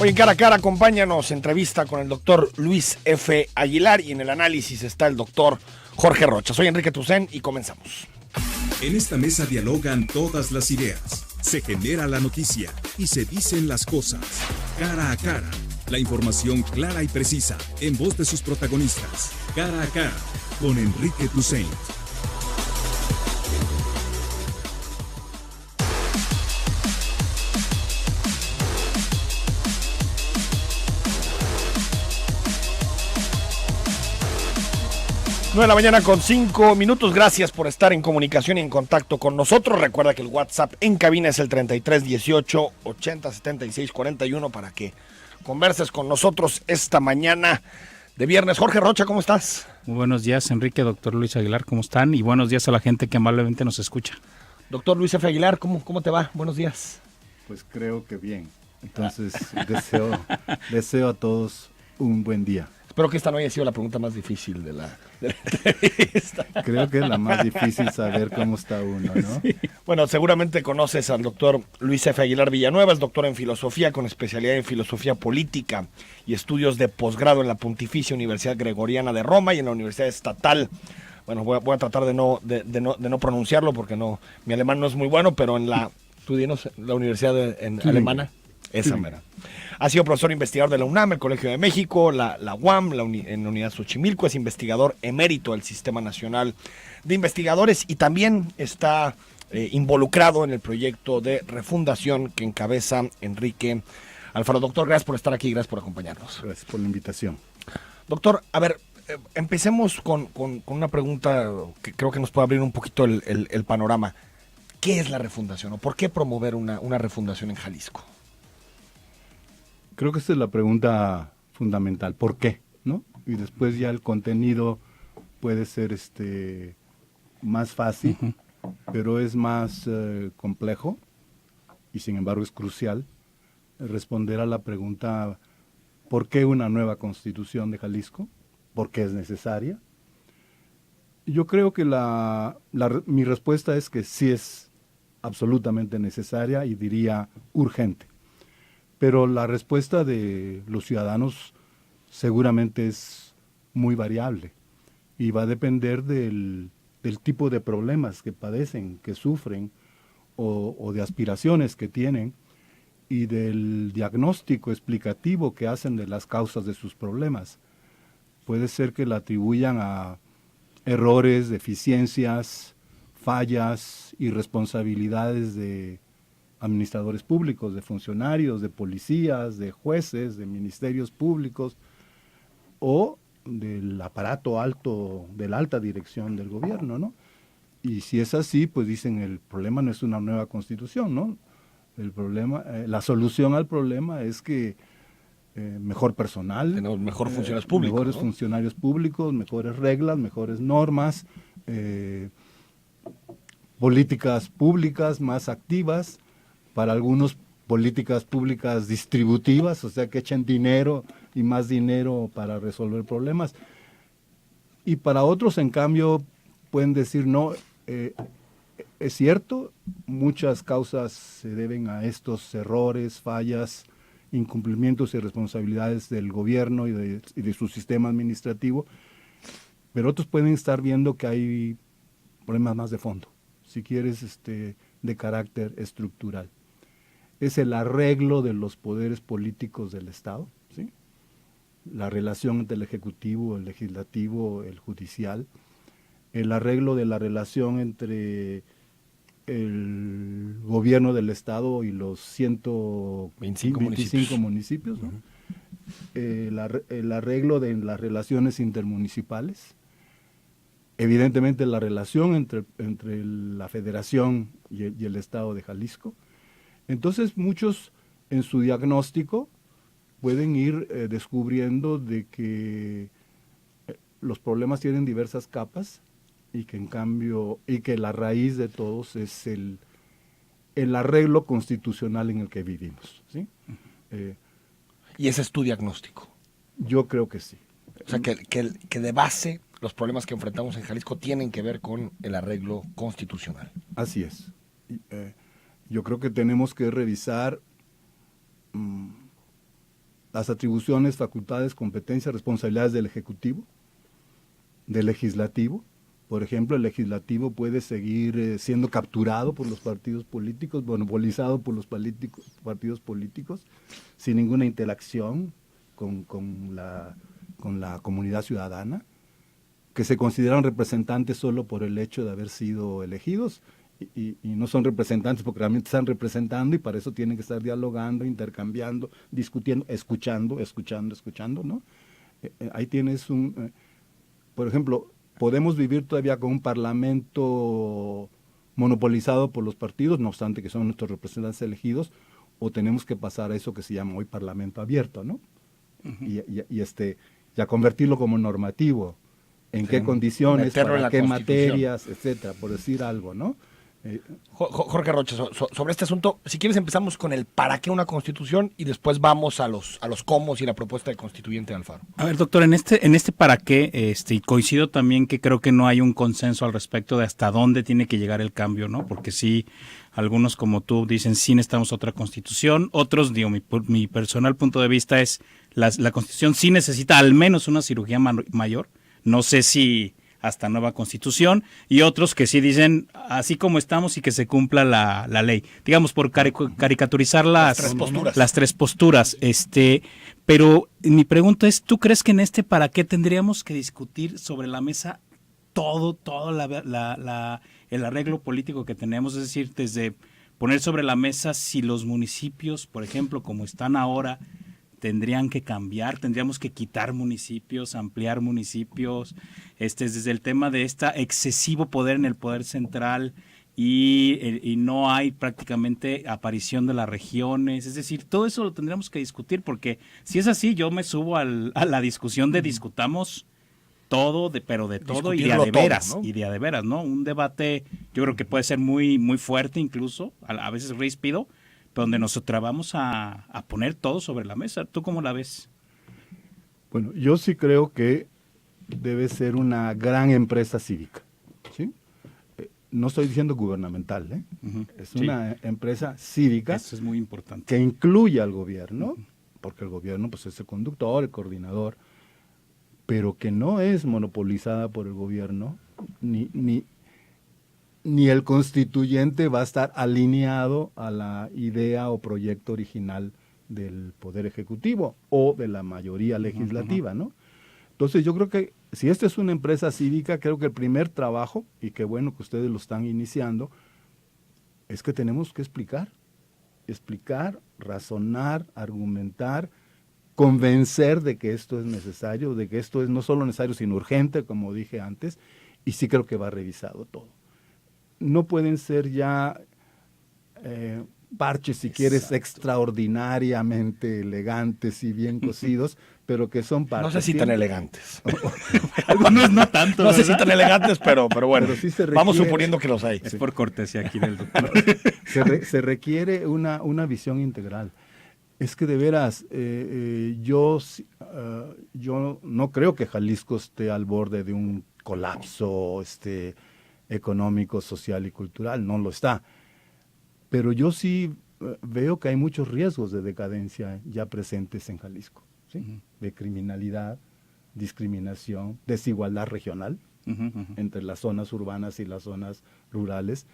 Hoy en Cara a Cara, acompáñanos, entrevista con el doctor Luis F. Aguilar y en el análisis está el doctor Jorge Rocha. Soy Enrique Tucen y comenzamos. En esta mesa dialogan todas las ideas, se genera la noticia y se dicen las cosas. Cara a Cara, la información clara y precisa en voz de sus protagonistas. Cara a Cara, con Enrique Tucen. Nueve de la mañana con 5 minutos. Gracias por estar en comunicación y en contacto con nosotros. Recuerda que el WhatsApp en cabina es el 33 18 80 76 41 para que converses con nosotros esta mañana de viernes. Jorge Rocha, ¿cómo estás? Muy buenos días, Enrique, doctor Luis Aguilar, ¿cómo están? Y buenos días a la gente que amablemente nos escucha. Doctor Luis F. Aguilar, ¿cómo te va? Buenos días. Pues creo que bien. Entonces deseo a todos un buen día. Espero que esta no haya sido la pregunta más difícil de la entrevista. Creo que es la más difícil saber cómo está uno, ¿no? Sí. Bueno, seguramente conoces al doctor Luis F. Aguilar Villanueva, es doctor en filosofía con especialidad en filosofía política y estudios de posgrado en la Pontificia Universidad Gregoriana de Roma y en la Universidad Estatal. Bueno, voy a tratar de no pronunciarlo porque mi alemán no es muy bueno, pero en la universidad alemana, esa mera. Ha sido profesor investigador de la UNAM, el Colegio de México, la UAM, en la Unidad Xochimilco, es investigador emérito del Sistema Nacional de Investigadores y también está involucrado en el proyecto de refundación que encabeza Enrique Alfaro. Doctor, gracias por estar aquí, gracias por acompañarnos. Gracias por la invitación. Doctor, a ver, empecemos con una pregunta que creo que nos puede abrir un poquito el panorama. ¿Qué es la refundación o por qué promover una refundación en Jalisco? Creo que esa es la pregunta fundamental. ¿Por qué? ¿No? Y después ya el contenido puede ser más fácil, pero es más complejo y sin embargo es crucial responder a la pregunta ¿por qué una nueva constitución de Jalisco? ¿Por qué es necesaria? Yo creo que mi respuesta es que sí es absolutamente necesaria y diría urgente. Pero la respuesta de los ciudadanos seguramente es muy variable y va a depender del tipo de problemas que padecen, que sufren o de aspiraciones que tienen y del diagnóstico explicativo que hacen de las causas de sus problemas. Puede ser que la atribuyan a errores, deficiencias, fallas, irresponsabilidades de administradores públicos, de funcionarios, de policías, de jueces, de ministerios públicos o del aparato alto, de la alta dirección del gobierno, ¿no? Y si es así, pues dicen el problema no es una nueva constitución, ¿no? El problema, la solución al problema es que mejor personal, tenemos mejores funcionarios públicos, mejores funcionarios públicos, mejores reglas, mejores normas, políticas públicas más activas. Para algunos políticas públicas distributivas, o sea que echen dinero y más dinero para resolver problemas. Y para otros, en cambio, pueden decir, no, es cierto, muchas causas se deben a estos errores, fallas, incumplimientos y responsabilidades del gobierno y de su sistema administrativo, pero otros pueden estar viendo que hay problemas más de fondo, si quieres, de carácter estructural. Es el arreglo de los poderes políticos del Estado, ¿sí? La relación entre el Ejecutivo, el Legislativo, el Judicial, el arreglo de la relación entre el gobierno del Estado y los 125 municipios, ¿no? El arreglo de las relaciones intermunicipales, evidentemente la relación entre la Federación y el Estado de Jalisco. Entonces muchos en su diagnóstico pueden ir descubriendo de que los problemas tienen diversas capas y que en cambio, y que la raíz de todos es el arreglo constitucional en el que vivimos, ¿sí? ¿Y ese es tu diagnóstico? Yo creo que sí. O sea, que de base los problemas que enfrentamos en Jalisco tienen que ver con el arreglo constitucional. Así es. Yo creo que tenemos que revisar las atribuciones, facultades, competencias, responsabilidades del Ejecutivo, del Legislativo. Por ejemplo, el Legislativo puede seguir siendo capturado por los partidos políticos, monopolizado por los partidos políticos, sin ninguna interacción con la comunidad ciudadana, que se consideran representantes solo por el hecho de haber sido elegidos, y no son representantes porque realmente están representando, y para eso tienen que estar dialogando, intercambiando, discutiendo, escuchando, ¿no? Ahí tienes por ejemplo, podemos vivir todavía con un parlamento monopolizado por los partidos, no obstante que son nuestros representantes elegidos, o tenemos que pasar a eso que se llama hoy parlamento abierto, ¿no? Uh-huh. y a convertirlo como normativo, en qué condiciones, para qué materias, etcétera, por decir algo, ¿no? Jorge Rocha, sobre este asunto, si quieres empezamos con el para qué una constitución y después vamos a los cómo y la propuesta de constituyente de Alfaro. A ver, doctor, en este para qué, y coincido también que creo que no hay un consenso al respecto de hasta dónde tiene que llegar el cambio, ¿no? Porque sí, algunos como tú dicen sí necesitamos otra constitución, otros, digo, mi personal punto de vista es la constitución sí necesita al menos una cirugía mayor, no sé si hasta nueva constitución, y otros que sí dicen así como estamos y que se cumpla la ley, digamos por caricaturizar las tres posturas, pero mi pregunta es, ¿tú crees que en para qué tendríamos que discutir sobre la mesa todo el arreglo político que tenemos? Es decir, desde poner sobre la mesa si los municipios, por ejemplo, como están ahora, tendrían que cambiar, tendríamos que quitar municipios, ampliar municipios, desde el tema de excesivo poder en el poder central y no hay prácticamente aparición de las regiones, es decir, todo eso lo tendríamos que discutir, porque si es así, yo me subo a la discusión de discutamos todo, pero de todo y de a de veras, ¿no? Y de a de veras, ¿no? Un debate yo creo que puede ser muy, muy fuerte incluso, a veces ríspido, donde nosotros vamos a poner todo sobre la mesa. ¿Tú cómo la ves? Bueno, yo sí creo que debe ser una gran empresa cívica, ¿sí? No estoy diciendo gubernamental, ¿eh? Uh-huh. Es una empresa cívica. Eso es muy importante. Que incluye al gobierno, porque el gobierno pues, es el conductor, el coordinador, pero que no es monopolizada por el gobierno, ni el constituyente va a estar alineado a la idea o proyecto original del Poder Ejecutivo o de la mayoría legislativa, ¿no? Entonces yo creo que si esta es una empresa cívica, creo que el primer trabajo, y qué bueno que ustedes lo están iniciando, es que tenemos que explicar, razonar, argumentar, convencer de que esto es necesario, de que esto es no solo necesario, sino urgente, como dije antes, y sí creo que va revisado todo. No pueden ser ya parches, si quieres, extraordinariamente elegantes y bien cosidos, pero que son parches. No sé si tan elegantes. Algunos no tanto, no sé si tan elegantes, pero bueno, pero sí vamos suponiendo que los hay. Es por cortesía aquí del doctor. Se requiere una visión integral. Es que de veras, yo no creo que Jalisco esté al borde de un colapso económico, social y cultural, no lo está. Pero yo sí veo que hay muchos riesgos de decadencia ya presentes en Jalisco, ¿sí? Uh-huh. De criminalidad, discriminación, desigualdad regional, uh-huh, entre las zonas urbanas y las zonas rurales,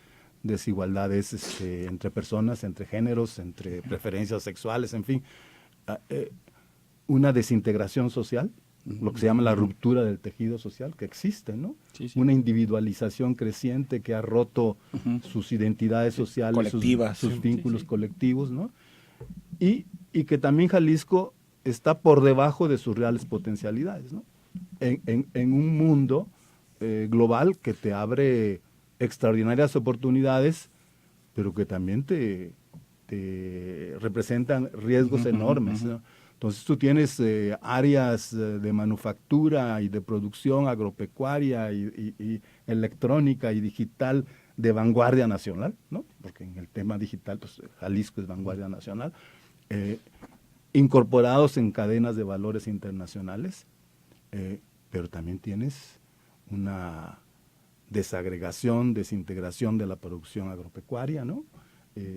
desigualdades entre personas, entre géneros, entre preferencias sexuales, en fin, una desintegración social, lo que se llama la ruptura del tejido social, que existe, ¿no? Sí, sí. Una individualización creciente que ha roto sus identidades sociales, sus vínculos colectivos, ¿no? Y que también Jalisco está por debajo de sus reales potencialidades, ¿no? En un mundo global que te abre extraordinarias oportunidades, pero que también te representan riesgos enormes, ¿no? Entonces tú tienes áreas de manufactura y de producción agropecuaria y electrónica y digital de vanguardia nacional, ¿no? Porque en el tema digital, pues Jalisco es vanguardia nacional, incorporados en cadenas de valores internacionales, pero también tienes una desagregación, desintegración de la producción agropecuaria, ¿no?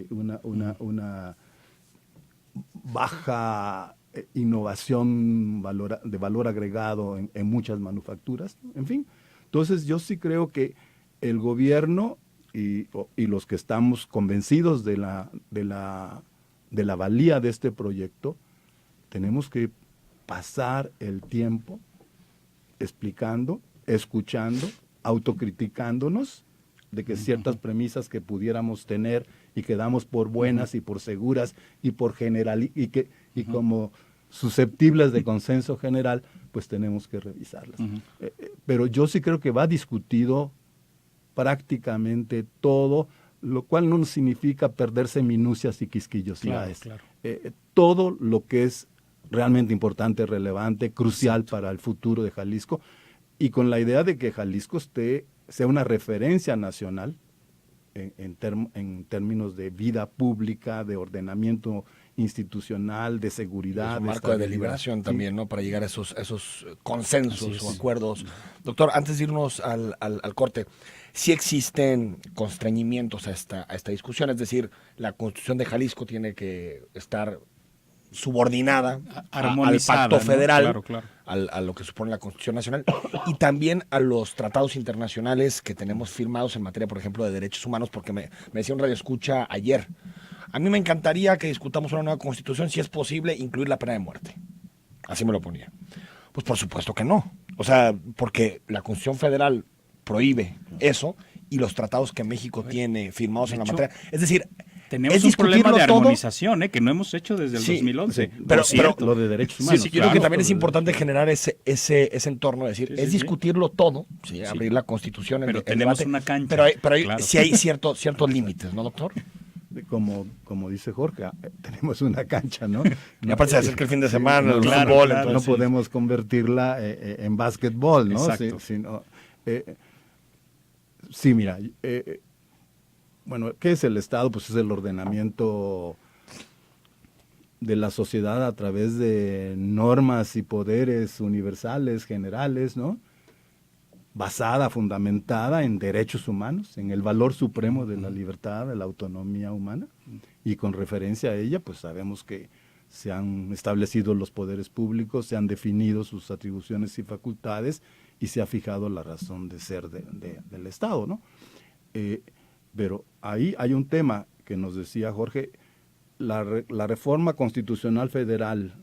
Una baja innovación de valor agregado en muchas manufacturas, en fin. Entonces yo sí creo que el gobierno y los que estamos convencidos de la valía de este proyecto, tenemos que pasar el tiempo explicando, escuchando, autocriticándonos de que ciertas premisas que pudiéramos tener y que damos por buenas y por seguras y por general y como susceptibles de consenso general, pues tenemos que revisarlas. Pero yo sí creo que va discutido prácticamente todo, lo cual no significa perderse minucias y quisquillosidades. Claro. Todo lo que es realmente importante, relevante, crucial para el futuro de Jalisco, y con la idea de que Jalisco sea una referencia nacional en términos de vida pública, de ordenamiento institucional, de seguridad. Es un marco de deliberación también, ¿no? Para llegar a esos consensos o acuerdos. Doctor, antes de irnos al corte, sí existen constreñimientos a esta discusión, es decir, la Constitución de Jalisco tiene que estar subordinada al pacto federal, ¿no? Claro. A lo que supone la Constitución Nacional y también a los tratados internacionales que tenemos firmados en materia, por ejemplo, de derechos humanos, porque me decía un radioescucha ayer, a mí me encantaría que discutamos una nueva Constitución, si es posible, incluir la pena de muerte. Así me lo ponía. Pues por supuesto que no. O sea, porque la Constitución Federal prohíbe eso y los tratados que México tiene firmados en la materia. Es decir, tenemos un problema de armonización que no hemos hecho desde el 2011. Sí, pero lo de derechos humanos. Yo creo que también es importante generar ese entorno, es decir, discutirlo todo, abrir la Constitución, pero tenemos una cancha. Pero sí hay ciertos límites, ¿no, doctor? Como dice Jorge, tenemos una cancha, ¿no? Y aparte se acerca el fin de semana, el fútbol. Entonces, no podemos convertirla en básquetbol, ¿no? Exacto. Sí, mira, bueno, ¿qué es el Estado? Pues es el ordenamiento de la sociedad a través de normas y poderes universales, generales, ¿no? Basada, fundamentada en derechos humanos, en el valor supremo de la libertad, de la autonomía humana, y con referencia a ella, pues sabemos que se han establecido los poderes públicos, se han definido sus atribuciones y facultades, y se ha fijado la razón de ser del Estado, ¿no? Pero ahí hay un tema que nos decía Jorge, la reforma constitucional federal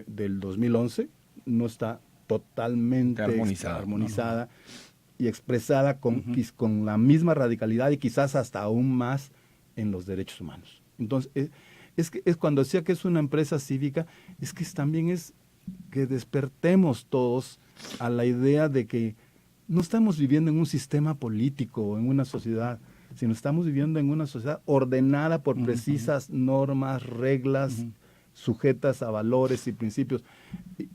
del 2011 no está totalmente armonizada y expresada con la misma radicalidad y quizás hasta aún más en los derechos humanos. Entonces, es cuando decía que es una empresa cívica, es que también es que despertemos todos a la idea de que no estamos viviendo en un sistema político o en una sociedad, sino estamos viviendo en una sociedad ordenada por precisas normas, reglas, sujetas a valores y principios.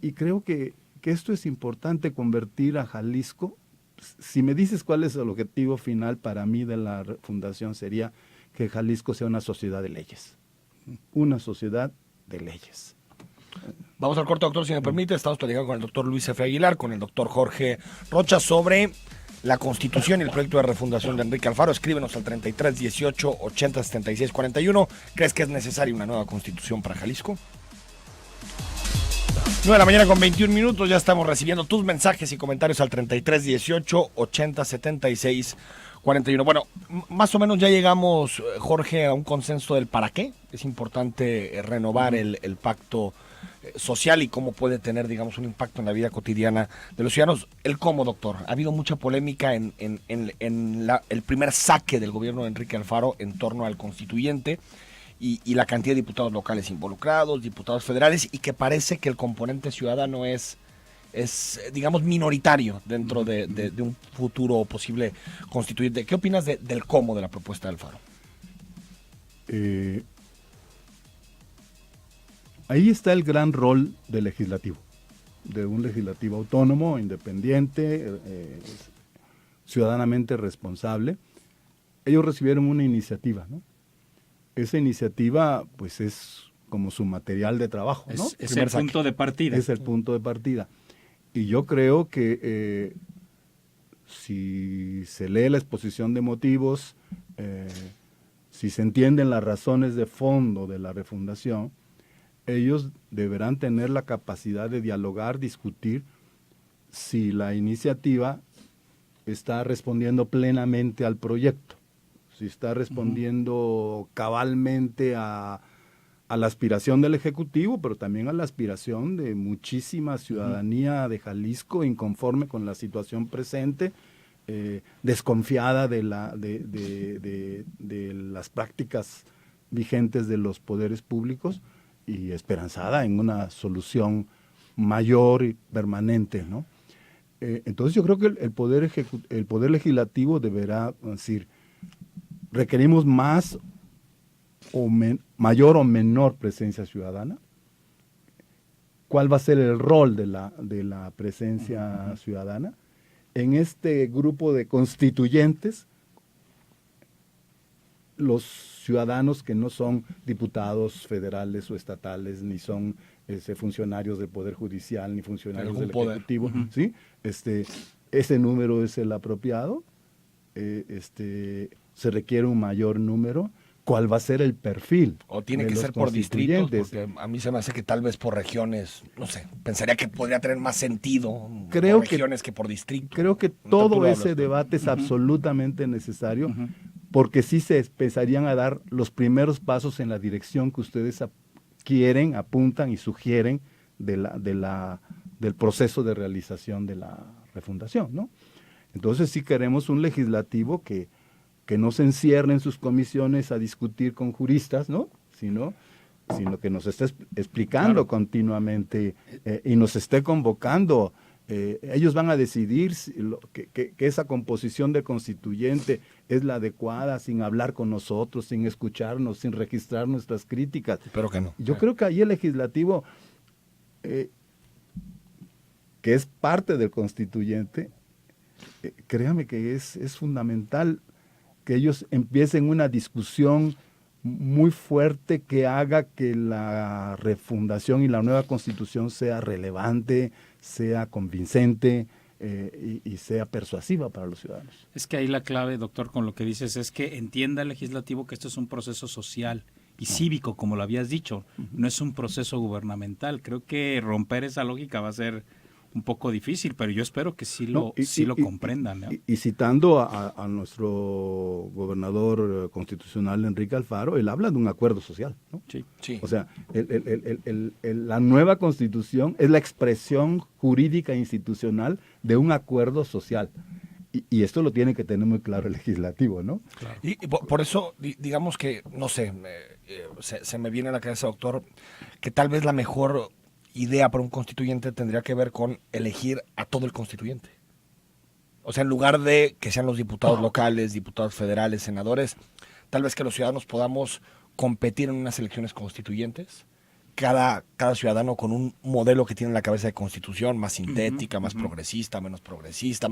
Y creo que esto es importante, convertir a Jalisco. Si me dices cuál es el objetivo final para mí de la fundación, sería que Jalisco sea una sociedad de leyes. Una sociedad de leyes. Vamos al corte, doctor, si me permite. Estamos platicando con el doctor Luis F. Aguilar, con el doctor Jorge Rocha sobre la Constitución y el proyecto de refundación de Enrique Alfaro. Escríbenos al 33 18 80 76 41. ¿Crees que es necesaria una nueva Constitución para Jalisco? 9 de la mañana con 21 minutos, ya estamos recibiendo tus mensajes y comentarios al 33 18 80 76 41. Bueno, más o menos ya llegamos, Jorge, a un consenso del para qué. Es importante renovar el pacto social y cómo puede tener, digamos, un impacto en la vida cotidiana de los ciudadanos. El cómo, doctor. Ha habido mucha polémica en el primer saque del gobierno de Enrique Alfaro en torno al constituyente y la cantidad de diputados locales involucrados, diputados federales, y que parece que el componente ciudadano es digamos, minoritario dentro de un futuro posible constituyente. ¿Qué opinas del cómo de la propuesta de Alfaro? Ahí está el gran rol del legislativo, de un legislativo autónomo, independiente, ciudadanamente responsable. Ellos recibieron una iniciativa, ¿no? Esa iniciativa, pues, es como su material de trabajo, ¿no? Es el punto de partida. Es el punto de partida. Y yo creo que si se lee la exposición de motivos, si se entienden las razones de fondo de la refundación, ellos deberán tener la capacidad de dialogar, discutir si la iniciativa está respondiendo plenamente al proyecto, si está respondiendo cabalmente a la aspiración del Ejecutivo, pero también a la aspiración de muchísima ciudadanía de Jalisco inconforme con la situación presente, desconfiada de las prácticas vigentes de los poderes públicos y esperanzada en una solución mayor y permanente, ¿no? Entonces yo creo que el poder legislativo deberá decir, requerimos más o mayor o menor presencia ciudadana. ¿Cuál va a ser el rol de la presencia ciudadana? En este grupo de constituyentes, los ciudadanos que no son diputados federales o estatales, ni son funcionarios del Poder Judicial, ni funcionarios del Ejecutivo, ¿sí? Ese número es el apropiado, se requiere un mayor número. ¿Cuál va a ser el perfil? O tiene que ser por distritos, porque a mí se me hace que tal vez por regiones, no sé, pensaría que podría tener más sentido por regiones que por distritos. Creo que todo ese debate es absolutamente necesario, porque sí se empezarían a dar los primeros pasos en la dirección que ustedes quieren, apuntan y sugieren del proceso de realización de la refundación, ¿no? Entonces sí queremos un legislativo que no se encierre en sus comisiones a discutir con juristas, ¿no? Sino que nos esté explicando continuamente y nos esté convocando. Ellos van a decidir que esa composición de constituyente es la adecuada, sin hablar con nosotros, sin escucharnos, sin registrar nuestras críticas. Pero que no. Yo creo que ahí el legislativo, que es parte del constituyente, créame que es fundamental que ellos empiecen una discusión muy fuerte que haga que la refundación y la nueva constitución sea relevante, sea convincente y sea persuasiva para los ciudadanos. Es que ahí la clave, doctor, con lo que dices, es que entienda el legislativo que esto es un proceso social y cívico, como lo habías dicho, no es un proceso gubernamental. Creo que romper esa lógica va a ser un poco difícil, pero yo espero que sí lo comprendan, ¿no? Y citando a nuestro gobernador constitucional, Enrique Alfaro, él habla de un acuerdo social, ¿no? Sí. O sea, la nueva constitución es la expresión jurídica e institucional de un acuerdo social. Y esto lo tiene que tener muy claro el legislativo, ¿no? Claro. Y por eso, digamos que, no sé, se me viene a la cabeza, doctor, que tal vez la mejor idea para un constituyente tendría que ver con elegir a todo el constituyente. O sea, en lugar de que sean los diputados locales, diputados federales, senadores, tal vez que los ciudadanos podamos competir en unas elecciones constituyentes, cada ciudadano con un modelo que tiene en la cabeza de constitución, más sintética, más progresista, menos progresista,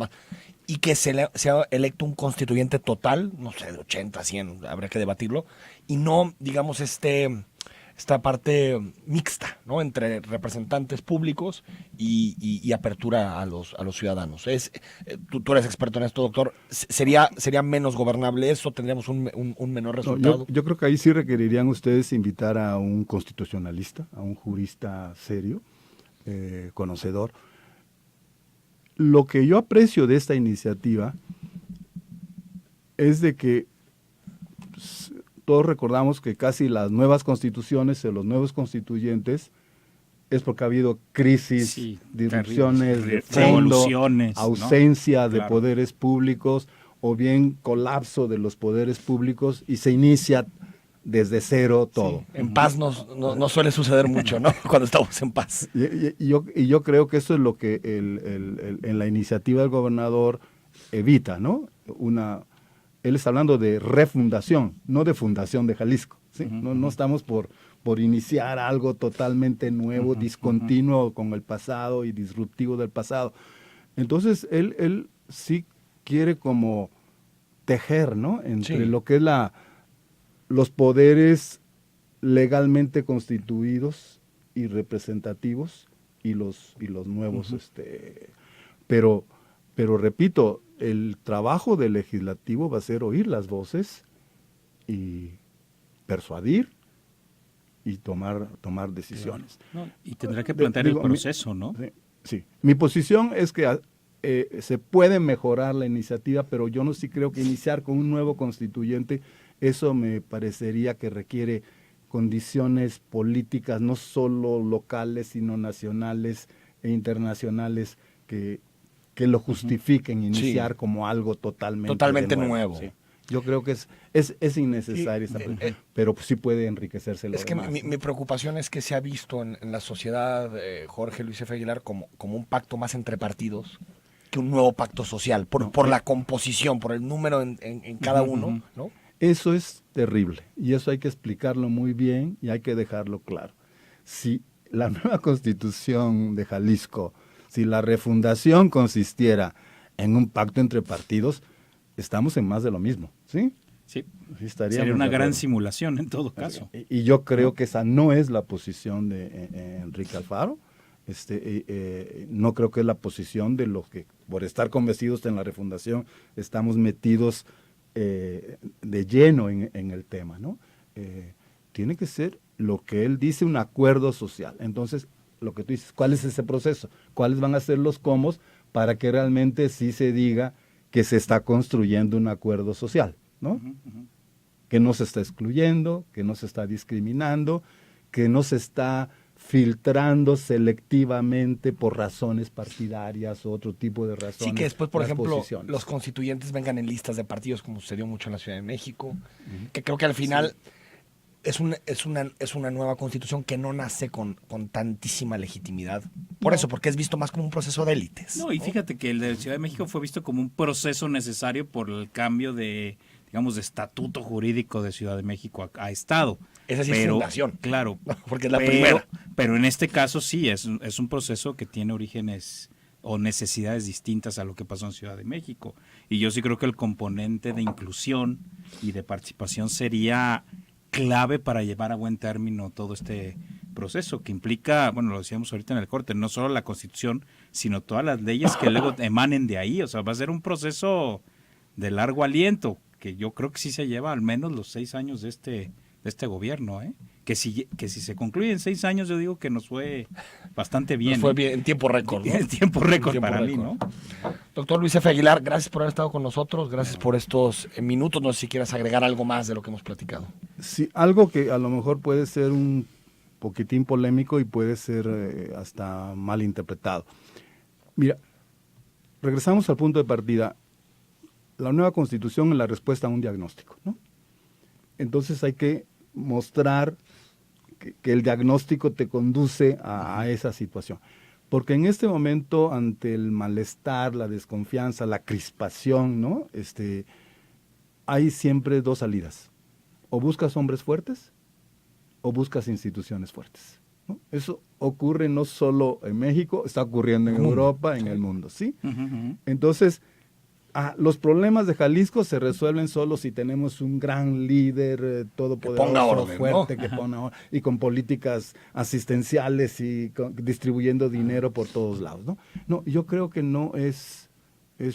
y que sea electo un constituyente total, no sé, de 80, 100, habría que debatirlo, y no, digamos, esta parte mixta, ¿no? Entre representantes públicos y apertura a los ciudadanos. Tú eres experto en esto, doctor. ¿Sería menos gobernable eso? ¿Tendríamos un menor resultado? No, yo creo que ahí sí requerirían ustedes invitar a un constitucionalista, a un jurista serio, conocedor. Lo que yo aprecio de esta iniciativa es de que todos recordamos que casi las nuevas constituciones o los nuevos constituyentes es porque ha habido crisis, disrupciones de fondo, ausencia de poderes públicos o bien colapso de los poderes públicos y se inicia desde cero todo. Sí, en paz no suele suceder mucho, ¿no? Cuando estamos en paz. Y yo creo que eso es lo que en la iniciativa del gobernador evita, ¿no? Él está hablando de refundación, no de fundación de Jalisco, ¿sí? No estamos por iniciar algo totalmente nuevo, discontinuo con el pasado y disruptivo del pasado. Entonces, él sí quiere como tejer, ¿no? Entre lo que es los poderes legalmente constituidos y representativos y los nuevos, pero repito, el trabajo del legislativo va a ser oír las voces y persuadir y tomar decisiones. No, y tendrá que plantear el proceso, ¿no? Sí. Mi posición es que se puede mejorar la iniciativa, pero yo no sí creo que iniciar con un nuevo constituyente, eso me parecería que requiere condiciones políticas, no solo locales, sino nacionales e internacionales, que lo justifiquen iniciar como algo totalmente nuevo. Sí. Yo creo que es innecesario, pero sí puede enriquecerse lo demás. Es que mi preocupación es que se ha visto en la sociedad, Jorge Luis F. Aguilar, como un pacto más entre partidos que un nuevo pacto social, por la composición, por el número en cada uno, ¿no? Eso es terrible y eso hay que explicarlo muy bien y hay que dejarlo claro. Si la nueva Constitución de Jalisco, si la refundación consistiera en un pacto entre partidos, estamos en más de lo mismo, ¿sí? Sí, sería una gran simulación en todo caso. Y yo creo que esa no es la posición de Enrique Alfaro. No creo que es la posición de los que, por estar convencidos en la refundación, estamos metidos de lleno en el tema, ¿no? Tiene que ser lo que él dice, un acuerdo social. Entonces, lo que tú dices, ¿cuál es ese proceso? ¿Cuáles van a ser los cómo para que realmente sí se diga que se está construyendo un acuerdo social, ¿no? Que no se está excluyendo, que no se está discriminando, que no se está filtrando selectivamente por razones partidarias o otro tipo de razones. Sí, que después, por ejemplo, los constituyentes vengan en listas de partidos, como sucedió mucho en la Ciudad de México, que creo que al final es una nueva constitución que no nace con tantísima legitimidad. Por eso, porque es visto más como un proceso de élites. No, y fíjate que el de Ciudad de México fue visto como un proceso necesario por el cambio de, digamos, de estatuto jurídico de Ciudad de México a Estado. Esa sí es fundación. Claro. Porque es la primera. Pero en este caso sí, es un proceso que tiene orígenes o necesidades distintas a lo que pasó en Ciudad de México. Y yo sí creo que el componente de inclusión y de participación sería clave para llevar a buen término todo este proceso, que implica, bueno, lo decíamos ahorita en el corte, no solo la Constitución, sino todas las leyes que luego emanen de ahí. O sea, va a ser un proceso de largo aliento, que yo creo que sí se lleva al menos los 6 años de este gobierno, que si se concluye en 6 años, yo digo que nos fue bastante bien. Nos fue bien, en tiempo récord, ¿no? En tiempo récord para mí, ¿no? Doctor Luis F. Aguilar, gracias por haber estado con nosotros, gracias por estos minutos. No sé si quieras agregar algo más de lo que hemos platicado. Sí, algo que a lo mejor puede ser un poquitín polémico y puede ser hasta mal interpretado. Mira, regresamos al punto de partida. La nueva Constitución es la respuesta a un diagnóstico, ¿no? Entonces hay que mostrar que el diagnóstico te conduce a esa situación. Porque en este momento, ante el malestar, la desconfianza, la crispación, ¿no? Hay siempre 2 salidas. O buscas hombres fuertes o buscas instituciones fuertes, ¿no? Eso ocurre no solo en México, está ocurriendo en Europa, en el mundo, ¿sí? Entonces, los problemas de Jalisco se resuelven solo si tenemos un gran líder todopoderoso, fuerte, ¿no? Que ponga orden, y con políticas asistenciales y distribuyendo dinero por todos lados, ¿no? No, yo creo que no es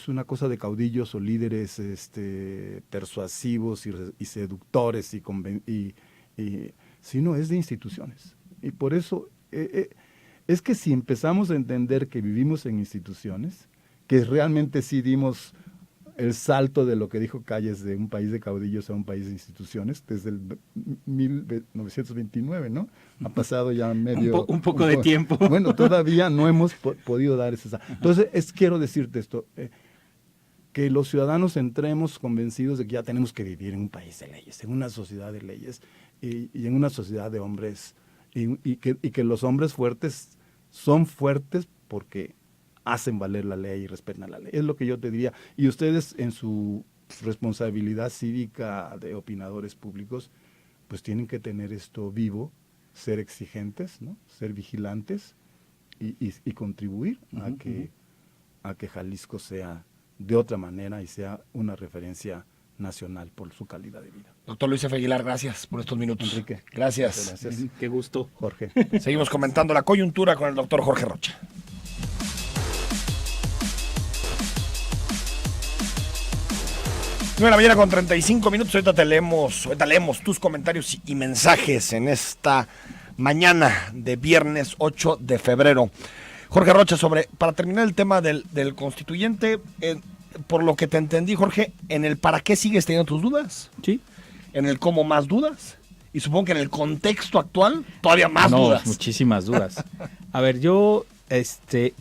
una cosa de caudillos o líderes persuasivos y seductores sino es de instituciones. Y por eso es que si empezamos a entender que vivimos en instituciones, que realmente sí dimos el salto de lo que dijo Calles, de un país de caudillos a un país de instituciones, desde el 1929, ¿no? Ha pasado ya un poco de tiempo. Bueno, todavía no hemos podido dar ese salto. Entonces, quiero decirte esto, que los ciudadanos entremos convencidos de que ya tenemos que vivir en un país de leyes, en una sociedad de leyes y en una sociedad de hombres, y que los hombres fuertes son fuertes porque hacen valer la ley y respetan la ley. Es lo que yo te diría. Y ustedes, en su responsabilidad cívica de opinadores públicos, pues tienen que tener esto vivo, ser exigentes, ¿no? Ser vigilantes y contribuir a que Jalisco sea de otra manera y sea una referencia nacional por su calidad de vida. Doctor Luis F. Aguilar, gracias por estos minutos. Enrique. Gracias. Qué gusto. Jorge. Seguimos comentando la coyuntura con el doctor Jorge Rocha. 9 de la mañana con 35 minutos. Ahorita leemos tus comentarios y mensajes en esta mañana de viernes 8 de febrero. Jorge Rocha, para terminar el tema del constituyente, por lo que te entendí, Jorge, en el para qué sigues teniendo tus dudas. Sí. En el cómo más dudas. Y supongo que en el contexto actual todavía más dudas. Muchísimas dudas. A ver, yo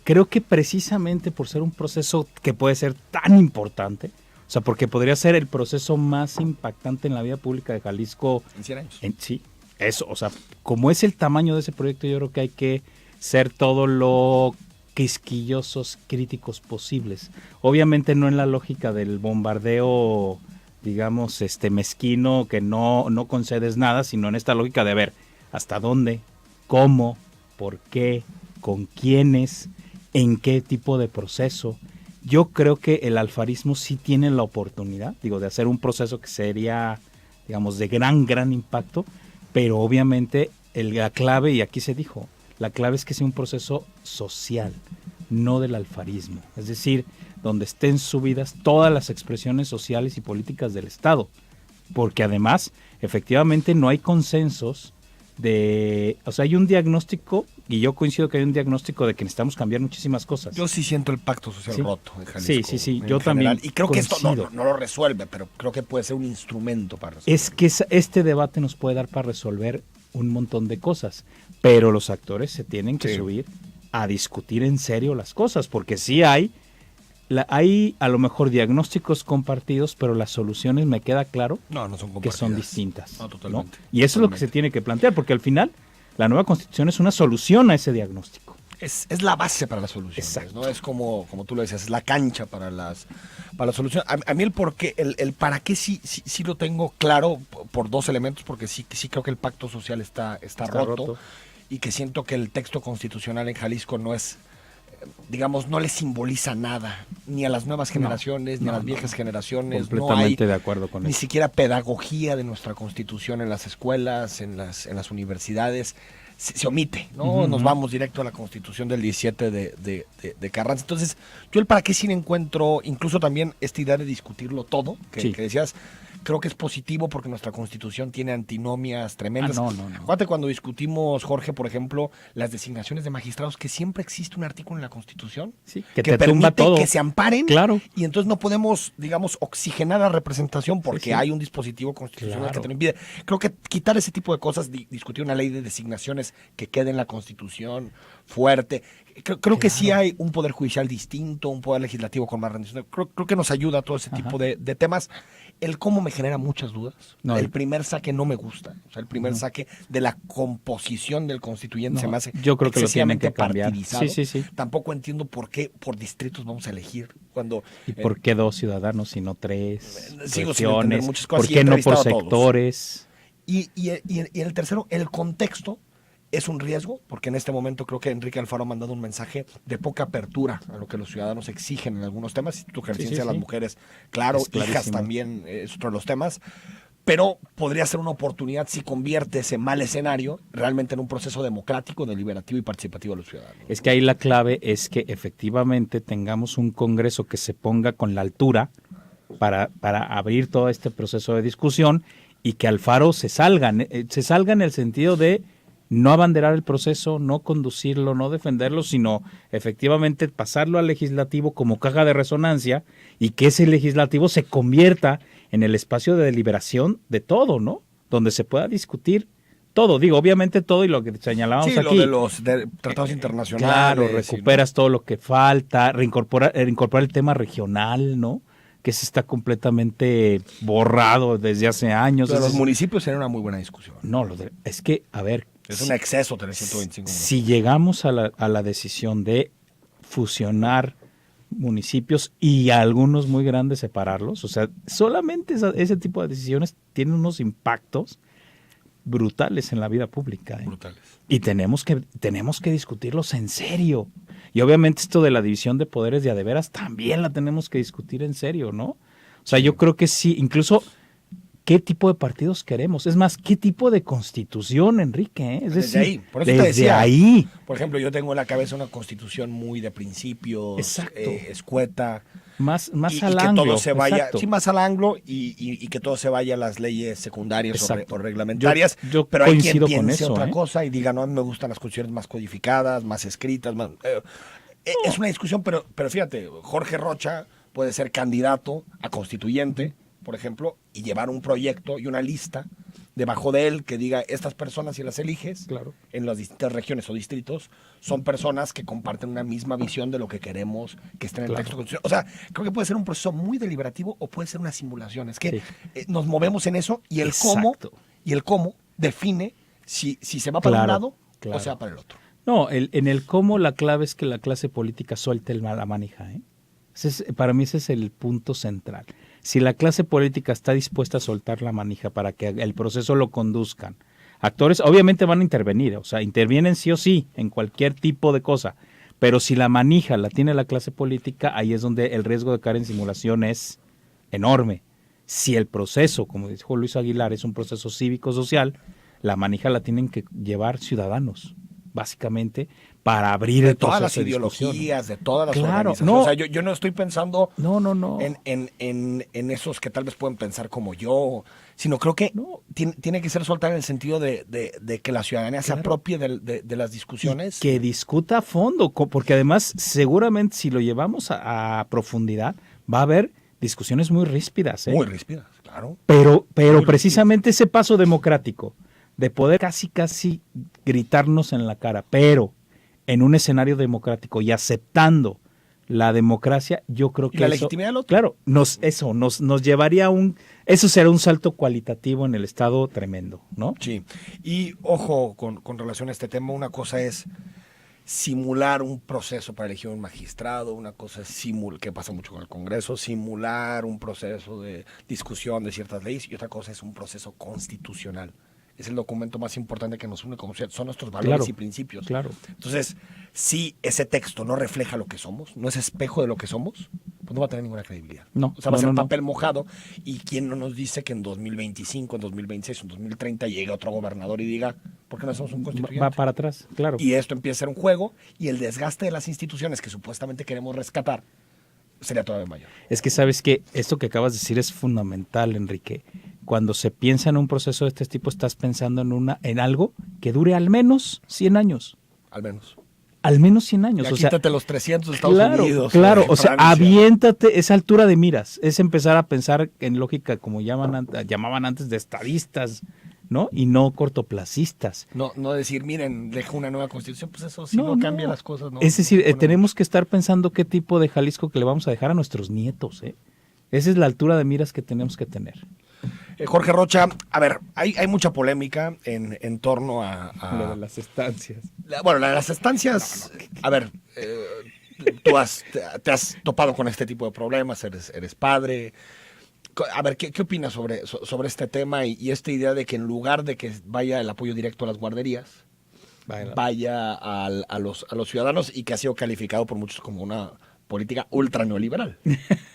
creo que precisamente por ser un proceso que puede ser tan importante, o sea, porque podría ser el proceso más impactante en la vida pública de Jalisco. En 100 años. Sí, eso, o sea, como es el tamaño de ese proyecto, yo creo que hay que ser todo lo quisquillosos, críticos posibles. Obviamente no en la lógica del bombardeo, digamos, mezquino, que no concedes nada, sino en esta lógica de ver hasta dónde, cómo, por qué, con quiénes, en qué tipo de proceso. Yo creo que el alfarismo sí tiene la oportunidad, de hacer un proceso que sería, digamos, de gran impacto, pero obviamente la clave, y aquí se dijo, la clave es que sea un proceso social, no del alfarismo. Es decir, donde estén subidas todas las expresiones sociales y políticas del Estado. Porque además, efectivamente, no hay consensos o sea, hay un diagnóstico, y yo coincido que hay un diagnóstico de que necesitamos cambiar muchísimas cosas. Yo sí siento el pacto social roto en Jalisco. Sí, yo también. Y creo coincido. que esto no lo resuelve, pero creo que puede ser un instrumento para resolver. Es que este debate nos puede dar para resolver un montón de cosas, pero los actores se tienen que subir a discutir en serio las cosas, porque sí hay a lo mejor diagnósticos compartidos, pero las soluciones, me queda claro, no son que son distintas. No, totalmente. ¿No? Y eso es lo que se tiene que plantear, porque al final la nueva Constitución es una solución a ese diagnóstico. Es la base para las soluciones. Exacto. ¿No? Es como tú lo decías, es la cancha para las soluciones. A mí el por qué, el para qué sí lo tengo claro por dos elementos, porque sí creo que el pacto social está roto, y que siento que el texto constitucional en Jalisco no es, digamos, no le simboliza nada, ni a las nuevas generaciones, ni a las viejas generaciones. Completamente de acuerdo con ni eso. siquiera pedagogía de nuestra Constitución en las escuelas, en las universidades. Se omite, ¿no? Nos vamos directo a la Constitución del 17 de Carranza. Entonces, yo el para qué sí encuentro, incluso también esta idea de discutirlo todo, que decías, creo que es positivo porque nuestra Constitución tiene antinomias tremendas. Acuérdate cuando discutimos, Jorge, por ejemplo, las designaciones de magistrados, que siempre existe un artículo en la Constitución que te permite tumba todo, que se amparen, claro, y entonces no podemos, digamos, oxigenar la representación porque hay un dispositivo constitucional que te lo impide. Creo que quitar ese tipo de cosas, discutir una ley de designaciones que quede en la Constitución fuerte. Creo que sí hay un poder judicial distinto, un poder legislativo con más rendición. Creo que nos ayuda a todo ese tipo de temas. El cómo me genera muchas dudas. El primer saque no me gusta. O sea, el primer saque de la composición del constituyente se me hace yo creo que excesivamente lo tienen que cambiar. partidizado. Tampoco entiendo por qué por distritos vamos a elegir. ¿Y por qué 2 ciudadanos y no 3? Sigo sin entender muchas cosas. ¿Por qué no por sectores? Y el tercero, el contexto es un riesgo, porque en este momento creo que Enrique Alfaro ha mandado un mensaje de poca apertura a lo que los ciudadanos exigen en algunos temas. Tu ejercicio de las mujeres, claro, hijas también es otro de los temas. Pero podría ser una oportunidad si convierte ese mal escenario realmente en un proceso democrático, deliberativo y participativo de los ciudadanos. Es que ahí la clave es que efectivamente tengamos un Congreso que se ponga con la altura para abrir todo este proceso de discusión, y que Alfaro se salga en el sentido de no abanderar el proceso, no conducirlo, no defenderlo, sino efectivamente pasarlo al legislativo como caja de resonancia, y que ese legislativo se convierta en el espacio de deliberación de todo, ¿no? Donde se pueda discutir todo, obviamente todo, y lo que señalábamos aquí. Sí, lo de los tratados internacionales. Claro, recuperas todo lo que falta, incorporar el tema regional, ¿no? Que se está completamente borrado desde hace años. Pero los municipios sería una muy buena discusión. Es que, a ver... Es un exceso tener 125. Si llegamos a la decisión de fusionar municipios y a algunos muy grandes separarlos, o sea, solamente ese tipo de decisiones tienen unos impactos brutales en la vida pública. Brutales. Y tenemos que discutirlos en serio. Y obviamente esto de la división de poderes de a de veras también la tenemos que discutir en serio, ¿no? O sea, yo creo que sí, incluso ¿qué tipo de partidos queremos? Es más, ¿qué tipo de constitución, Enrique? Es Desde decir, ahí, por eso te desde decía. ahí. Por ejemplo, yo tengo en la cabeza una constitución muy de principios, Exacto. escueta. Más y al que anglo. todo se vaya, exacto. sí, más al anglo y que todo se vaya a las leyes secundarias Exacto. o reglamentarias. Yo pero hay quien coincido con piense eso, otra ¿eh? cosa y diga, no, a mí me gustan las constituciones más codificadas, más escritas. Es una discusión, pero fíjate, Jorge Rocha puede ser candidato a constituyente, por ejemplo, y llevar un proyecto y una lista debajo de él que diga, estas personas, si las eliges, Claro. en las distintas regiones o distritos, son personas que comparten una misma visión de lo que queremos que esté en el Claro. texto constitucional. O sea, creo que puede ser un proceso muy deliberativo o puede ser una simulación. Es que Sí. nos movemos en eso y el Exacto. cómo define si se va para un Claro, lado claro. o se va para el otro. No, en el cómo la clave es que la clase política suelte la manija. Para mí ese es el punto central. Si la clase política está dispuesta a soltar la manija para que el proceso lo conduzcan, actores obviamente van a intervenir, o sea, intervienen sí o sí en cualquier tipo de cosa, pero si la manija la tiene la clase política, ahí es donde el riesgo de caer en simulación es enorme. Si el proceso, como dijo Luis Aguilar, es un proceso cívico-social, la manija la tienen que llevar ciudadanos, básicamente, para abrir De el todas proceso las de discusión. ideologías, de todas las Claro, organizaciones. no. O sea, yo no estoy pensando No. en esos que tal vez pueden pensar como yo, sino creo que No. tiene que ser soltar en el sentido de que la ciudadanía se Claro. apropie de las discusiones. Que discuta a fondo, porque además seguramente si lo llevamos a profundidad va a haber discusiones muy ríspidas. Muy ríspidas, claro. Pero Muy precisamente ese paso democrático de poder casi gritarnos en la cara, pero en un escenario democrático y aceptando la democracia, yo creo que Y la eso, legitimidad del otro. claro, nos llevaría eso será un salto cualitativo en el Estado tremendo, ¿no? Sí. Y ojo, con relación a este tema, una cosa es simular un proceso para elegir un magistrado, una cosa es que pasa mucho con el Congreso, simular un proceso de discusión de ciertas leyes y otra cosa es un proceso constitucional. Es el documento más importante que nos une como sociedad, son nuestros valores Claro, y principios. claro. Entonces, si ese texto no refleja lo que somos, no es espejo de lo que somos, pues no va a tener ninguna credibilidad. No, O sea, va a no, ser no. papel mojado. ¿Y quién no nos dice que en 2025, en 2026, en 2030 llegue otro gobernador y diga, ¿por qué no hacemos un constituyente? Va para atrás, claro. Y esto empieza a ser un juego y el desgaste de las instituciones que supuestamente queremos rescatar sería todavía mayor. Es que sabes que esto que acabas de decir es fundamental, Enrique. Cuando se piensa en un proceso de este tipo, estás pensando en algo que dure al menos 100 años. Al menos. Al menos 100 años. Ya O sea, quítate los 300 de Estados claro, Unidos. claro. O sea, Francia. aviéntate esa altura de miras. Es empezar a pensar en lógica, como llamaban antes, de estadistas, ¿no? Y no cortoplacistas. No decir, miren, deja una nueva constitución, pues eso si no, cambia las cosas. No, es decir, no, tenemos que estar pensando qué tipo de Jalisco que le vamos a dejar a nuestros nietos, ¿eh? Esa es la altura de miras que tenemos que tener. Jorge Rocha, a ver, hay mucha polémica en torno a Lo de las estancias. la de las estancias. A ver, tú te has topado con este tipo de problemas, eres padre. A ver, ¿qué opinas sobre este tema y esta idea de que en lugar de que vaya el apoyo directo a las guarderías, vaya a los ciudadanos y que ha sido calificado por muchos como una política ultra neoliberal,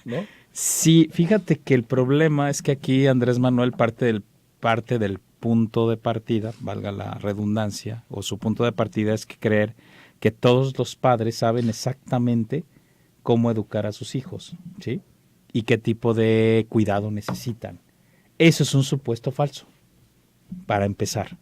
¿no? Sí, fíjate que el problema es que aquí Andrés Manuel parte del punto de partida, valga la redundancia, o su punto de partida es que creer que todos los padres saben exactamente cómo educar a sus hijos, ¿sí? Y qué tipo de cuidado necesitan. Eso es un supuesto falso, para empezar.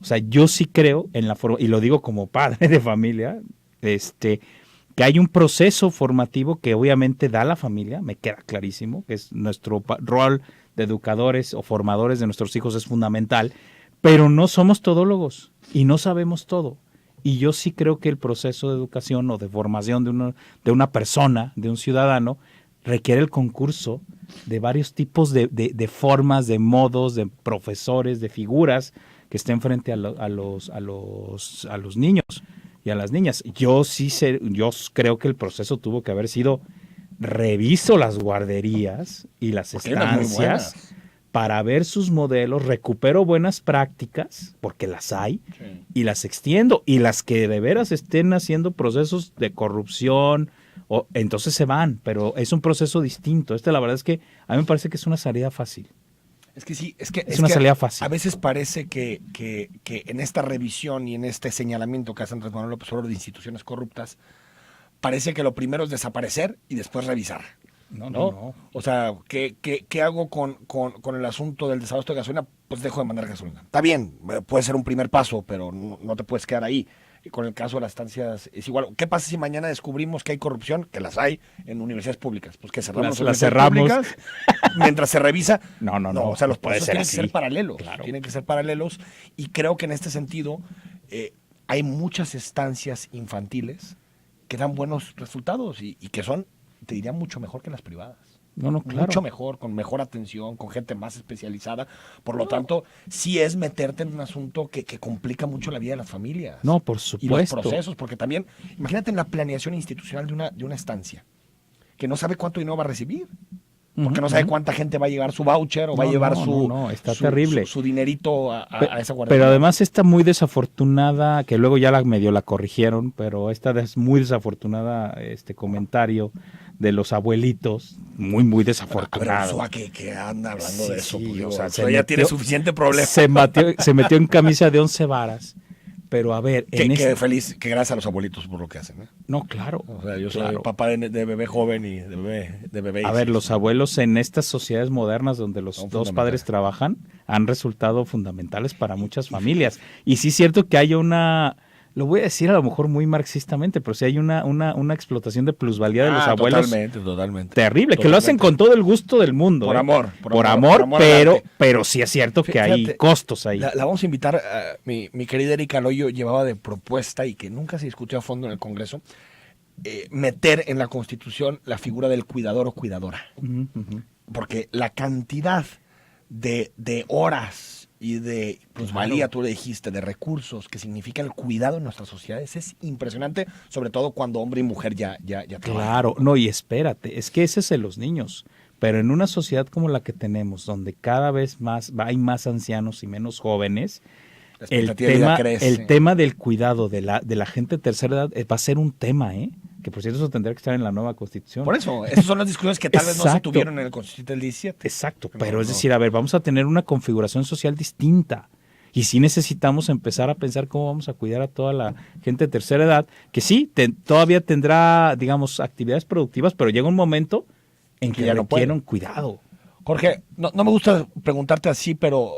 O sea, yo sí creo en la forma, y lo digo como padre de familia, que hay un proceso formativo que obviamente da la familia, me queda clarísimo, que es nuestro rol de educadores o formadores de nuestros hijos es fundamental, pero no somos todólogos y no sabemos todo. Y yo sí creo que el proceso de educación o de formación de una persona, de un ciudadano, requiere el concurso de varios tipos de formas, de modos, de profesores, de figuras que estén frente a los niños y a las niñas. Yo creo que el proceso tuvo que haber sido reviso las guarderías y las estancias para ver sus modelos, recupero buenas prácticas, porque las hay, sí, y las extiendo, y las que de veras estén haciendo procesos de corrupción, entonces se van, pero es un proceso distinto. La verdad es que a mí me parece que es una salida fácil. Es que sí, es una que salida fácil. A veces parece que en esta revisión y en este señalamiento que hace Andrés Manuel López Obrador de instituciones corruptas, parece que lo primero es desaparecer y después revisar. No. O sea, ¿qué hago con el asunto del desabasto de gasolina? Pues dejo de mandar gasolina. Está bien, puede ser un primer paso, pero no te puedes quedar ahí. Y con el caso de las estancias es igual. ¿Qué pasa si mañana descubrimos que hay corrupción? Que las hay en universidades públicas. Pues que cerramos las cerramos públicas mientras se revisa. No. O sea, los puede procesos ser tienen así. que ser paralelos. Claro. Tienen que ser paralelos. Y creo que en este sentido hay muchas estancias infantiles que dan buenos resultados y que son, te diría, mucho mejor que las privadas. Claro. Mucho mejor, con mejor atención, con gente más especializada. Por lo tanto, sí es meterte en un asunto que complica mucho la vida de las familias. No, por Y los supuesto. procesos, porque también, imagínate en la planeación institucional de una estancia, que no sabe cuánto dinero va a recibir. Porque no sabe cuánta gente va a llevar su voucher o va a llevar está terrible. Su dinerito a esa guardería. Pero además está muy desafortunada, que luego ya medio la corrigieron, pero esta es muy desafortunada este comentario de los abuelitos, muy desafortunado. A ver, que anda hablando de eso. Sí, Pues, o sea, ya tiene suficiente problema. Se metió en camisa de 11 varas. Pero a ver, que feliz, que gracias a los abuelitos por lo que hacen. No, claro. O sea, yo soy papá de bebé joven y de bebé. A ver, los abuelos en estas sociedades modernas donde los dos padres trabajan han resultado fundamentales para muchas familias. Y sí es cierto que hay lo voy a decir a lo mejor muy marxistamente, pero sí hay una explotación de plusvalía de los abuelos. Totalmente. Terrible, que lo hacen con todo el gusto del mundo. Por amor, pero sí es cierto que hay costos ahí. La vamos a invitar, mi querida Erika Loyo llevaba de propuesta y que nunca se discutió a fondo en el Congreso, meter en la Constitución la figura del cuidador o cuidadora. Porque la cantidad de horas y de plusvalía, tú le dijiste, de recursos que significa el cuidado en nuestras sociedades es impresionante, sobre todo cuando hombre y mujer ya trabajan. Claro, no, y espérate, es que ese es de los niños, pero en una sociedad como la que tenemos, donde cada vez más hay más ancianos y menos jóvenes, el tema del cuidado de la gente de tercera edad va a ser un tema, que por cierto eso tendría que estar en la nueva Constitución. Por eso, esas son las discusiones que tal vez no se tuvieron en el Constitución del 17. Exacto, pero es decir, a ver, vamos a tener una configuración social distinta y sí necesitamos empezar a pensar cómo vamos a cuidar a toda la gente de tercera edad, que sí, todavía tendrá, digamos, actividades productivas, pero llega un momento en que ya requiere un cuidado. Jorge, no me gusta preguntarte así, pero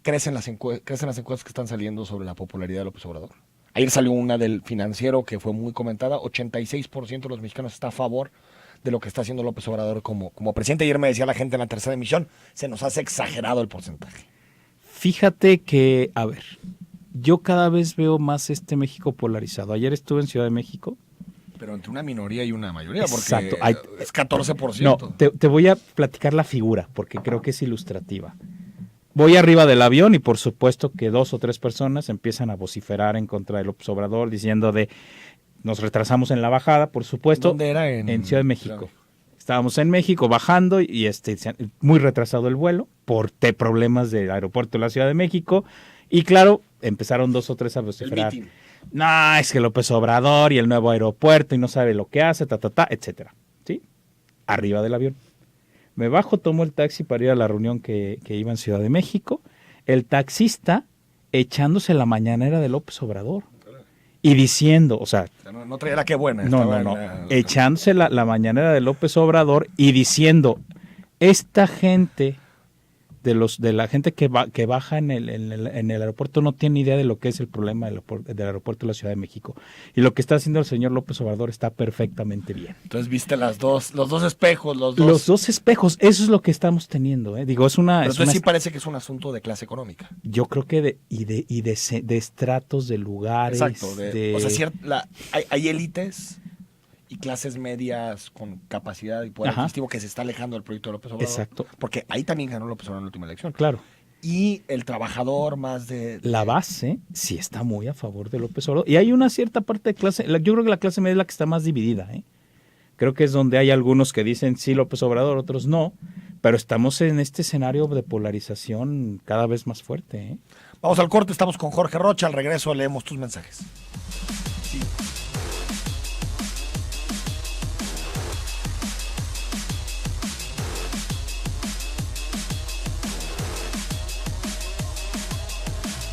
crecen las encuestas que están saliendo sobre la popularidad de López Obrador. Ayer salió una del Financiero que fue muy comentada. 86% de los mexicanos está a favor de lo que está haciendo López Obrador como presidente. Ayer me decía la gente en la tercera emisión, se nos hace exagerado el porcentaje. Fíjate que, a ver, yo cada vez veo más este México polarizado. Ayer estuve en Ciudad de México. Pero entre una minoría y una mayoría, porque exacto. Es 14%. No, te voy a platicar la figura, porque creo que es ilustrativa. Voy arriba del avión y por supuesto que 2 o 3 personas empiezan a vociferar en contra de López Obrador diciendo nos retrasamos en la bajada, por supuesto. ¿Dónde era? En Ciudad de México. Estábamos en México bajando y muy retrasado el vuelo por problemas del aeropuerto de la Ciudad de México y claro, empezaron 2 o 3 a vociferar. No, es que López Obrador y el nuevo aeropuerto y no sabe lo que hace, etcétera. ¿Sí? Arriba del avión. Me bajo, tomo el taxi para ir a la reunión que iba en Ciudad de México. El taxista echándose la mañanera de López Obrador. Y diciendo, o sea... No traía la que buena. No. Echándose la mañanera de López Obrador y diciendo, esta gente... De la gente que baja en el aeropuerto no tiene idea de lo que es el problema del aeropuerto de la Ciudad de México. Y lo que está haciendo el señor López Obrador está perfectamente bien. Entonces viste los dos espejos. Los dos espejos, eso es lo que estamos teniendo. Digo, es una... Pero entonces sí parece que es un asunto de clase económica. Yo creo que de estratos, de lugares. Exacto. O sea, hay élites y clases medias con capacidad y poder adquisitivo que se está alejando del proyecto de López Obrador. Exacto. Porque ahí también ganó López Obrador en la última elección. Claro. Y el trabajador más La base sí está muy a favor de López Obrador. Y hay una cierta parte de clase, yo creo que la clase media es la que está más dividida. Creo que es donde hay algunos que dicen sí López Obrador, otros no. Pero estamos en este escenario de polarización cada vez más fuerte. Vamos al corte, estamos con Jorge Rocha. Al regreso leemos tus mensajes. Sí.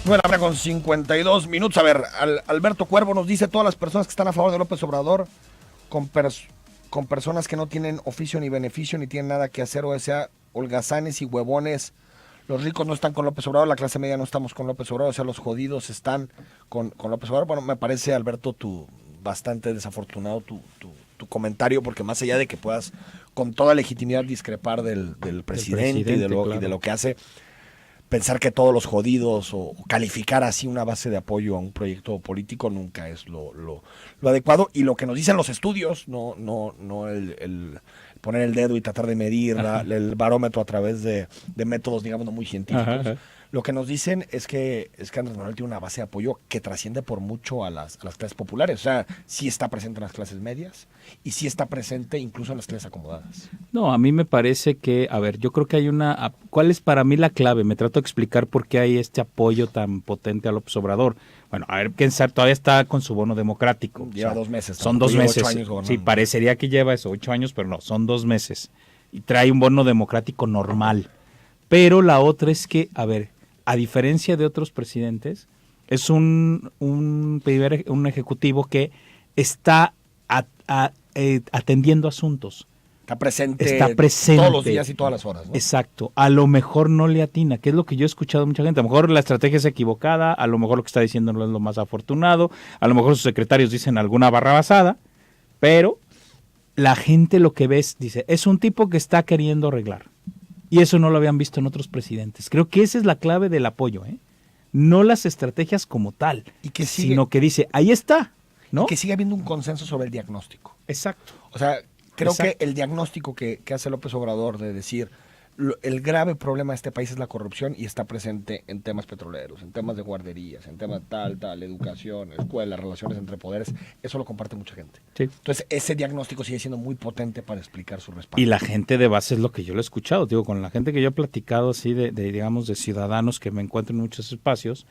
9:00 con 52 minutos. A ver, Alberto Cuervo nos dice: todas las personas que están a favor de López Obrador, con personas que no tienen oficio ni beneficio, ni tienen nada que hacer, o sea, holgazanes y huevones. Los ricos no están con López Obrador, la clase media no estamos con López Obrador, o sea, los jodidos están con López Obrador. Bueno, me parece, Alberto, bastante desafortunado tu comentario, porque más allá de que puedas con toda legitimidad discrepar del presidente y de lo que hace, pensar que todos los jodidos o calificar así una base de apoyo a un proyecto político nunca es lo adecuado. Y lo que nos dicen los estudios, no el poner el dedo y tratar de medir el barómetro a través de métodos, digamos, no muy científicos. Lo que nos dicen es que Andrés Manuel tiene una base de apoyo que trasciende por mucho a las clases populares. O sea, sí está presente en las clases medias y sí está presente incluso en las clases acomodadas. No, a mí me parece que, a ver, yo creo que hay ¿cuál es para mí la clave? Me trato de explicar por qué hay este apoyo tan potente a López Obrador. Bueno, a ver, pensar, todavía está con su bono democrático. Lleva 2 meses. Son 2 meses. 8 años gobernando. Sí, parecería que lleva eso, 8 años, pero no, son 2 meses. Y trae un bono democrático normal. Pero la otra es que, a ver, a diferencia de otros presidentes, es un ejecutivo que está atendiendo asuntos. Está presente todos los días y todas las horas, ¿no? Exacto. A lo mejor no le atina, que es lo que yo he escuchado a mucha gente. A lo mejor la estrategia es equivocada, a lo mejor lo que está diciendo no es lo más afortunado, a lo mejor sus secretarios dicen alguna barrabasada, pero la gente lo que ves, dice, es un tipo que está queriendo arreglar. Y eso no lo habían visto en otros presidentes. Creo que esa es la clave del apoyo, ¿eh? No las estrategias como tal, sino que dice, ahí está, ¿no? Y que sigue habiendo un consenso sobre el diagnóstico. Exacto. O sea, creo que el diagnóstico que hace López Obrador de decir el grave problema de este país es la corrupción y está presente en temas petroleros, en temas de guarderías, en temas tal, educación, escuela, relaciones entre poderes, eso lo comparte mucha gente. Sí. Entonces, ese diagnóstico sigue siendo muy potente para explicar su respaldo. Y la gente de base es lo que yo lo he escuchado, digo, con la gente que yo he platicado así digamos, de ciudadanos que me encuentro en muchos espacios,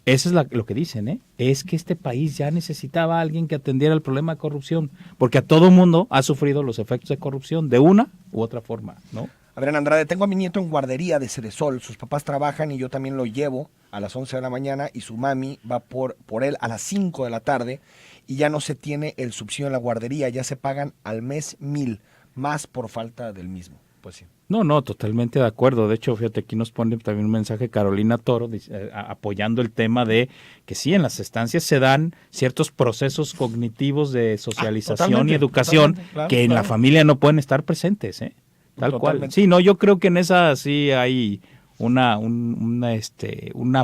eso es lo que dicen, ¿eh? Es que este país ya necesitaba a alguien que atendiera el problema de corrupción, porque a todo mundo ha sufrido los efectos de corrupción de una u otra forma, ¿no? Adrián Andrade, tengo a mi nieto en guardería de Ceresol, sus papás trabajan y yo también lo llevo a las 11 de la mañana y su mami va por él a las 5 de la tarde y ya no se tiene el subsidio en la guardería, ya se pagan al mes 1,000 más por falta del mismo. Pues sí. No, totalmente de acuerdo. De hecho, fíjate, aquí nos pone también un mensaje Carolina Toro apoyando el tema de que sí, en las estancias se dan ciertos procesos cognitivos de socialización y educación claro, que en la familia no pueden estar presentes, ¿eh? Tal cual. Sí, no, yo creo que en esa sí hay una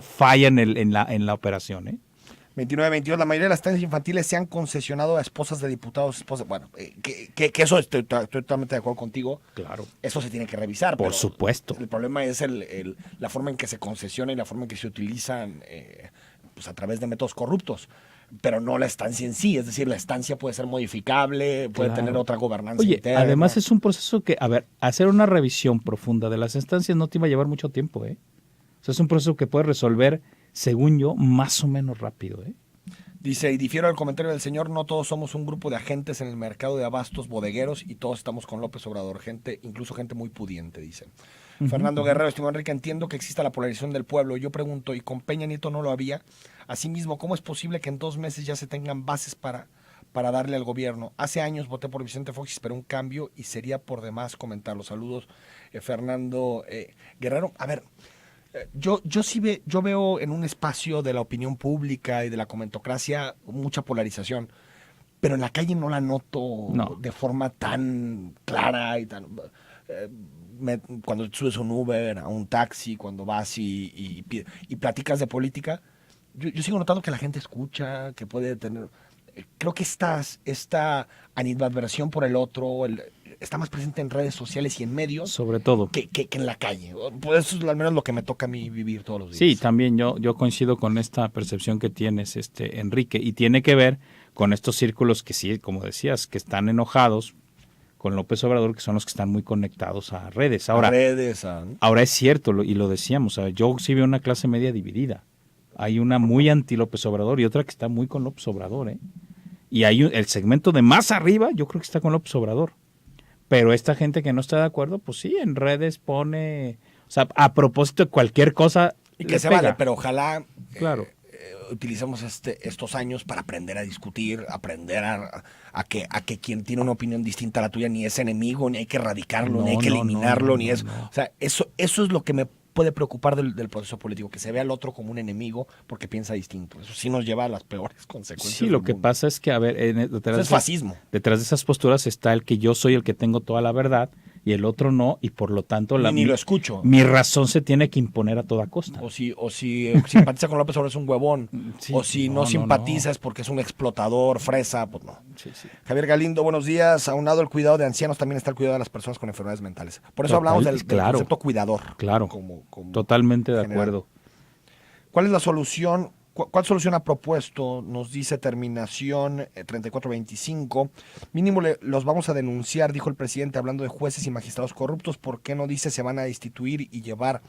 falla en la operación, ¿eh? 29-22, la mayoría de las estancias infantiles se han concesionado a esposas de diputados, esposas. Bueno, que eso estoy totalmente de acuerdo contigo. Claro. Eso se tiene que revisar. Por supuesto. El problema es la forma en que se concesiona y la forma en que se utilizan pues a través de métodos corruptos. Pero no la estancia en sí, es decir, la estancia puede ser modificable, puede tener otra gobernanza interna. Además es un proceso que, a ver, hacer una revisión profunda de las estancias no te iba a llevar mucho tiempo, ¿eh? O sea, es un proceso que puedes resolver, según yo, más o menos rápido, ¿eh? Dice, y difiero al comentario del señor, no todos somos un grupo de agentes en el mercado de abastos bodegueros y todos estamos con López Obrador, incluso gente muy pudiente, dice. Fernando Guerrero, estimado Enrique, entiendo que exista la polarización del pueblo. Yo pregunto, ¿y con Peña Nieto no lo había? Asimismo, ¿cómo es posible que en 2 meses ya se tengan bases para darle al gobierno? Hace años voté por Vicente Fox y esperé un cambio y sería por demás comentarlo. Saludos, Fernando Guerrero. A ver, yo veo en un espacio de la opinión pública y de la comentocracia mucha polarización, pero en la calle no la noto de forma tan clara y tan... cuando subes un Uber, a un taxi, cuando vas y platicas de política, yo sigo notando que la gente escucha, que puede tener... Creo que esta animadversión por el otro está más presente en redes sociales y en medios. Sobre todo. Que en la calle. Pues eso es al menos lo que me toca a mí vivir todos los días. Sí, también yo coincido con esta percepción que tienes, Enrique, y tiene que ver con estos círculos que sí, como decías, que están enojados con López Obrador, que son los que están muy conectados a redes. Ahora, ahora es cierto, y lo decíamos, yo sí veo una clase media dividida. Hay una muy anti López Obrador y otra que está muy con López Obrador, ¿eh? Y hay el segmento de más arriba, yo creo que está con López Obrador. Pero esta gente que no está de acuerdo, pues sí, en redes pone, o sea, a propósito de cualquier cosa. Y que se vale, pero ojalá Claro. utilicemos estos años para aprender a discutir, aprender a que quien tiene una opinión distinta a la tuya ni es enemigo, ni hay que erradicarlo, ni hay que eliminarlo, ni es... O sea, eso es lo que me puede preocupar del proceso político, que se vea al otro como un enemigo porque piensa distinto. Eso sí nos lleva a las peores consecuencias. Sí, lo que pasa es que, a ver, Eso es fascismo. Detrás de esas posturas está el que yo soy el que tengo toda la verdad y el otro no, y por lo tanto Ni lo escucho. Mi razón se tiene que imponer a toda costa. O si simpatiza con López Obrador es un huevón. Sí, o si no simpatiza es porque es un explotador, fresa, pues no. Sí, sí. Javier Galindo, buenos días. Aunado al cuidado de ancianos, también está el cuidado de las personas con enfermedades mentales. Por eso hablamos del concepto cuidador. Claro, como totalmente de general. acuerdo. ¿Cuál es la solución? ¿Cuál solución ha propuesto? Nos dice terminación 3425. Mínimo los vamos a denunciar, dijo el presidente, hablando de jueces y magistrados corruptos. ¿Por qué no dice se van a destituir y llevar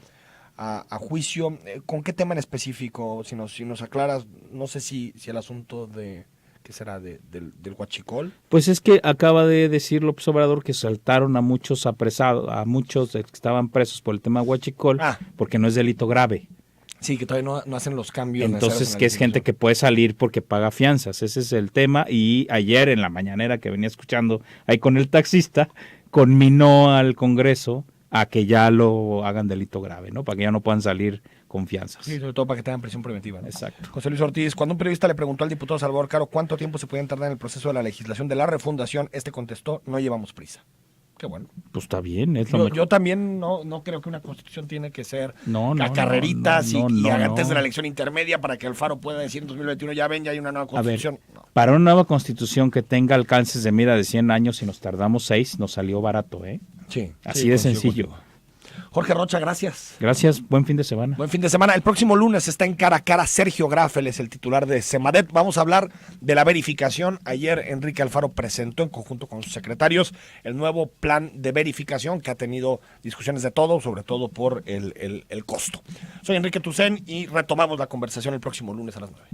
a juicio? ¿Con qué tema en específico? Si nos aclaras, no sé si el asunto de... ¿Qué será? ¿Del huachicol? Pues es que acaba de decir López Obrador que saltaron a muchos apresados, a muchos que estaban presos por el tema huachicol, porque no es delito grave. Sí, que todavía no hacen los cambios. Entonces, que es gente que puede salir porque paga fianzas. Ese es el tema. Y ayer en la mañanera que venía escuchando ahí con el taxista, conminó al Congreso a que ya lo hagan delito grave, ¿no? Para que ya no puedan salir con fianzas. Sí, sobre todo para que tengan prisión preventiva, ¿no? Exacto. José Luis Ortiz, cuando un periodista le preguntó al diputado Salvador Caro cuánto tiempo se podía tardar en el proceso de la legislación de la refundación, contestó, no llevamos prisa. Qué bueno. Pues está bien. Es lo yo también no creo que una constitución tiene que ser a carreritas y antes de la elección intermedia para que Alfaro pueda decir en 2021 ya hay una nueva constitución. A ver, para una nueva constitución que tenga alcances de mira de 100 años y nos tardamos 6, nos salió barato, ¿eh? Sí. Así de sencillo. Jorge Rocha, gracias. Gracias, buen fin de semana. Buen fin de semana. El próximo lunes está en Cara a Cara Sergio Grafel, es el titular de Semadet. Vamos a hablar de la verificación. Ayer Enrique Alfaro presentó en conjunto con sus secretarios el nuevo plan de verificación que ha tenido discusiones de todo, sobre todo por el costo. Soy Enrique Tucen y retomamos la conversación el próximo lunes a las 9.